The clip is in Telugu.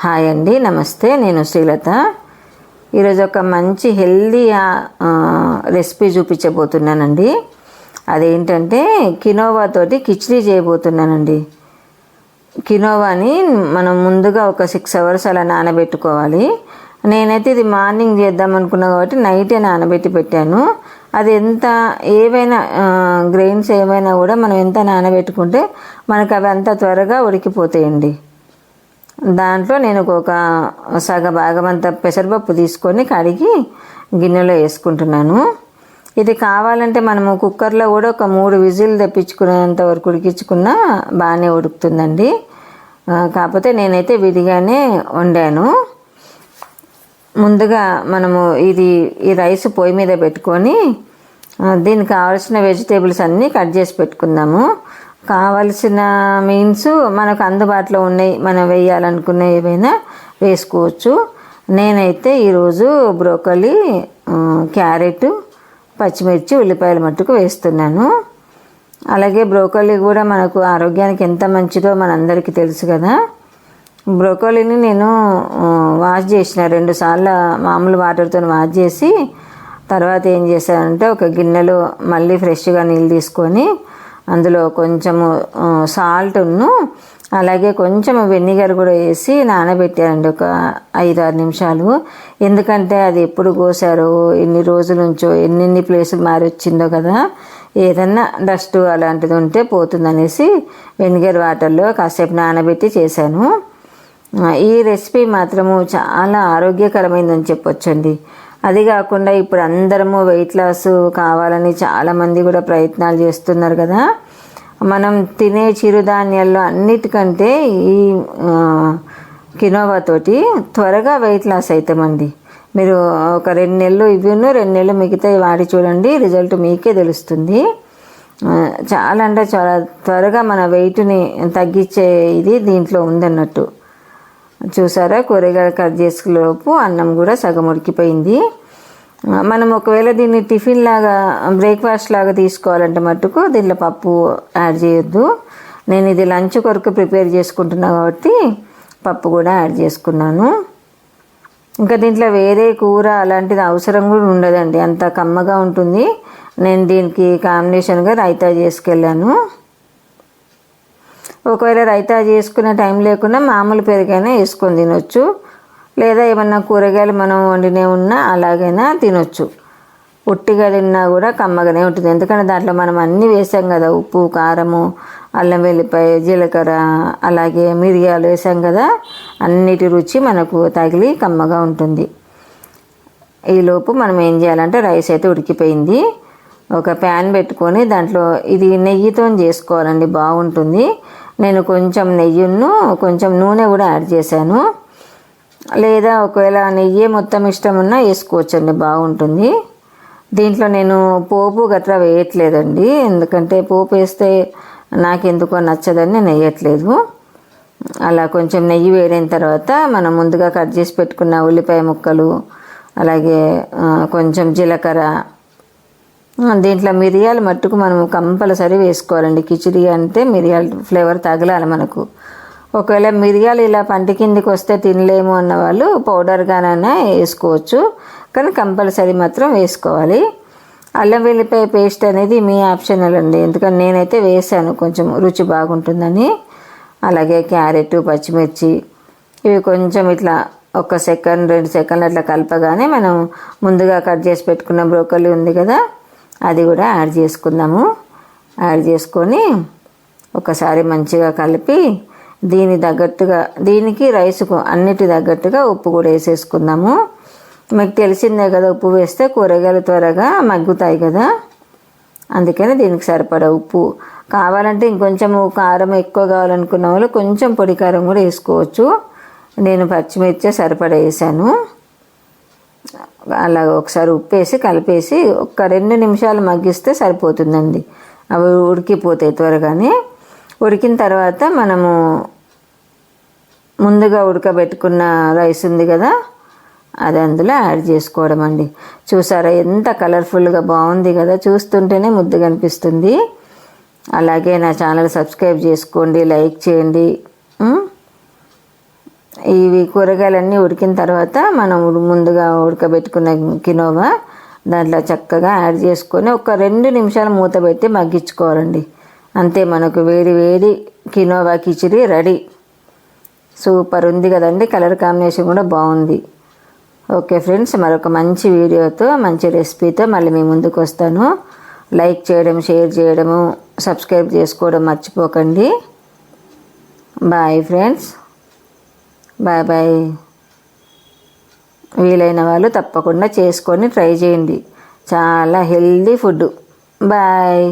హాయ్ అండి, నమస్తే. నేను శ్రీలత. ఈరోజు ఒక మంచి హెల్దీ రెసిపీ చూపించబోతున్నానండి. అదేంటంటే కినోవా తోటి కిచిడీ చేయబోతున్నానండి. కినోవాని మనం ముందుగా ఒక 6 అవర్స్ అలా నానబెట్టుకోవాలి. నేనైతే ఇది మార్నింగ్ చేద్దాం అనుకున్నా కాబట్టి నైటే నానబెట్టి పెట్టాను. అది ఏవైనా గ్రెయిన్స్ ఏవైనా కూడా మనం ఎంత నానబెట్టుకుంటే మనకు అవి అంత త్వరగా ఉడికిపోతాయండి. దాంట్లో నేను ఒక సగ భాగం అంత పెసరపప్పు తీసుకొని కడిగి గిన్నెలో వేసుకుంటున్నాను. ఇది కావాలంటే మనము కుక్కర్లో కూడా ఒక 3 విజిల్ తెప్పించుకునేంత వరకు ఉడికించుకున్నా బాగానే ఉడుకుతుందండి. కాకపోతే నేనైతే విడిగానే వండాను. ముందుగా మనము ఈ రైస్ పొయ్యి మీద పెట్టుకొని దీనికి కావాల్సిన వెజిటేబుల్స్ అన్నీ కట్ చేసి పెట్టుకుందాము. కావలసిన మీన్స్ మనకు అందుబాటులో ఉన్నాయి, మనం వేయాలనుకున్న ఏవైనా వేసుకోవచ్చు. నేనైతే ఈరోజు బ్రోకలీ, క్యారెట్, పచ్చిమిర్చి, ఉల్లిపాయలు మట్టుకు వేస్తున్నాను. అలాగే బ్రోకలీ కూడా మనకు ఆరోగ్యానికి ఎంత మంచిదో మనందరికీ తెలుసు కదా. బ్రోకలీని నేను వాష్ చేసిన 2 సార్లు మామూలు వాటర్తో వాష్ చేసి తర్వాత ఏం చేశానంటే ఒక గిన్నెలో మళ్ళీ ఫ్రెష్గా నీళ్ళు తీసుకొని అందులో కొంచెము సాల్ట్ను అలాగే కొంచెం వెనిగర్ కూడా వేసి నానబెట్టానండి ఒక 5-6 నిమిషాలు. ఎందుకంటే అది ఎప్పుడు కోసారో, ఎన్ని రోజుల నుంచో, ఎన్ని ప్లేసులు మారి వచ్చిందో కదా, ఏదన్నా డస్ట్ అలాంటిది ఉంటే పోతుందనేసి వెనిగర్ వాటర్లో కాసేపు నానబెట్టి చేశాను. ఈ రెసిపీ మాత్రము చాలా ఆరోగ్యకరమైందని చెప్పొచ్చండి. అది కాకుండా ఇప్పుడు అందరము వెయిట్ లాస్ కావాలని చాలామంది కూడా ప్రయత్నాలు చేస్తున్నారు కదా. మనం తినే చిరుధాన్యాల్లో అన్నిటికంటే ఈ కినోవా తోటి త్వరగా వెయిట్ లాస్ అవుతామండి. మీరు ఒక 2 నెలలు 2 నెలలు మిగతాయి వాడి చూడండి, రిజల్ట్ మీకే తెలుస్తుంది. చాలా అంటే చాలా త్వరగా మన వెయిట్ని తగ్గించే ఇది దీంట్లో ఉందన్నట్టు. చూసారా, కూరగాయలు కట్ చేసుకునేలోపు అన్నం కూడా సగం ఉడికిపోయింది. మనం ఒకవేళ దీన్ని టిఫిన్ లాగా, బ్రేక్ఫాస్ట్ లాగా తీసుకోవాలంటే మట్టుకు దీంట్లో పప్పు యాడ్ చేయొద్దు. నేను ఇది లంచ్ కొరకు ప్రిపేర్ చేసుకుంటున్నా కాబట్టి పప్పు కూడా యాడ్ చేసుకున్నాను. ఇంకా దీంట్లో వేరే కూర అలాంటిది అవసరం కూడా ఉండదండి, అంత కమ్మగా ఉంటుంది. నేను దీనికి కాంబినేషన్గా రైతా చేసుకెళ్ళాను. ఒకవేళ రైతా చేసుకునే టైం లేకుండా మామూలు పెరుగైనా వేసుకొని తినొచ్చు, లేదా ఏమన్నా కూరగాయలు మనం వండినే ఉన్నా అలాగైనా తినొచ్చు. ఉట్టిగా తిన్నా కూడా కమ్మగానే ఉంటుంది, ఎందుకంటే దాంట్లో మనం అన్నీ వేసాం కదా, ఉప్పు, కారము, అల్లం వెల్లిపాయ, జీలకర్ర, అలాగే మిరియాలు వేసాం కదా, అన్నిటి రుచి మనకు తగిలి కమ్మగా ఉంటుంది. ఈలోపు మనం ఏం చేయాలంటే రైస్ అయితే ఉడికిపోయింది. ఒక ప్యాన్ పెట్టుకొని దాంట్లో ఇది నెయ్యితో చేసుకోవాలండి, బాగుంటుంది. నేను కొంచెం నెయ్యిను కొంచెం నూనె కూడా యాడ్ చేశాను, లేదా ఒకవేళ నెయ్యి మొత్తం ఇష్టం ఉన్నా వేసుకోవచ్చండి, బాగుంటుంది. దీంట్లో నేను పోపు గట్రా వేయట్లేదండి, ఎందుకంటే పోపు వేస్తే నాకెందుకో నచ్చదని నేను వేయట్లేదు. అలా కొంచెం నెయ్యి వేడిన తర్వాత మనం ముందుగా కట్ చేసి పెట్టుకున్న ఉల్లిపాయ ముక్కలు, అలాగే కొంచెం జీలకర్ర, దీంట్లో మిరియాలు మట్టుకు మనం కంపల్సరీ వేసుకోవాలండి. కిచిడి అంటే మిరియాల ఫ్లేవర్ తగలాలి మనకు. ఒకవేళ మిరియాలు ఇలా పంటి కిందికి వస్తే తినలేము అన్న వాళ్ళు పౌడర్గానైనా వేసుకోవచ్చు, కానీ కంపల్సరీ మాత్రం వేసుకోవాలి. అల్లం వెల్లిపాయ పేస్ట్ అనేది మీ ఆప్షనల్ అండి, ఎందుకంటే నేనైతే వేసాను కొంచెం రుచి బాగుంటుందని. అలాగే క్యారెట్, పచ్చిమిర్చి ఇవి కొంచెం ఇట్లా 1 సెకండ్ 2 సెకండ్లు అట్లా కలపగానే మనం ముందుగా కట్ చేసి పెట్టుకున్న బ్రోకలీ ఉంది కదా, అది కూడా యాడ్ చేసుకుందాము. యాడ్ చేసుకొని ఒకసారి మంచిగా కలిపి దీనికి రైస్కు అన్నిటి తగ్గట్టుగా ఉప్పు కూడా వేసేసుకుందాము. మీకు తెలిసిందే కదా, ఉప్పు వేస్తే కూరగాయలు త్వరగా మగ్గుతాయి కదా, అందుకని దీనికి సరిపడా ఉప్పు. కావాలంటే ఇంకొంచెం కారం ఎక్కువ కావాలనుకున్న వాళ్ళు కొంచెం పొడి కారం కూడా వేసుకోవచ్చు. నేను పచ్చిమిర్చి సరిపడా వేసాను. అలా ఒకసారి ఉప్పు వేసి కలిపేసి ఒక 2 నిమిషాలు మగ్గిస్తే సరిపోతుందండి, అవి ఉడికిపోతాయి త్వరగానే. ఉడికిన తర్వాత మనము ముందుగా ఉడకబెట్టుకున్న రైస్ ఉంది కదా, అది అందులో యాడ్ చేసుకోవడం అండి. చూసారా ఎంత కలర్ఫుల్గా బాగుంది కదా, చూస్తుంటేనే ముద్దుగా అనిపిస్తుంది. అలాగే నా ఛానల్ సబ్స్క్రైబ్ చేసుకోండి, లైక్ చేయండి. ఇవి కూరగాయలన్నీ ఉడికిన తర్వాత మనం ముందుగా ఉడకబెట్టుకున్న కినోవా దాంట్లో చక్కగా యాడ్ చేసుకొని ఒక 2 నిమిషాలు మూత పెట్టి మగ్గించుకోవాలండి. అంతే, మనకు వేడి వేడి కినోవా కిచిడి రెడీ. సూపర్ ఉంది కదండి, కలర్ కాంబినేషన్ కూడా బాగుంది. ఓకే ఫ్రెండ్స్, మరొక మంచి వీడియోతో మంచి రెసిపీతో మళ్ళీ మీ ముందుకు వస్తాను. లైక్ చేయడం, షేర్ చేయడము, సబ్స్క్రైబ్ చేసుకోవడం మర్చిపోకండి. Bye friends, bye bye. వీలైన వాళ్ళు తప్పకుండా చేసుకొని ట్రై చేయండి. చాలా హెల్దీ ఫుడ్. బాయ్.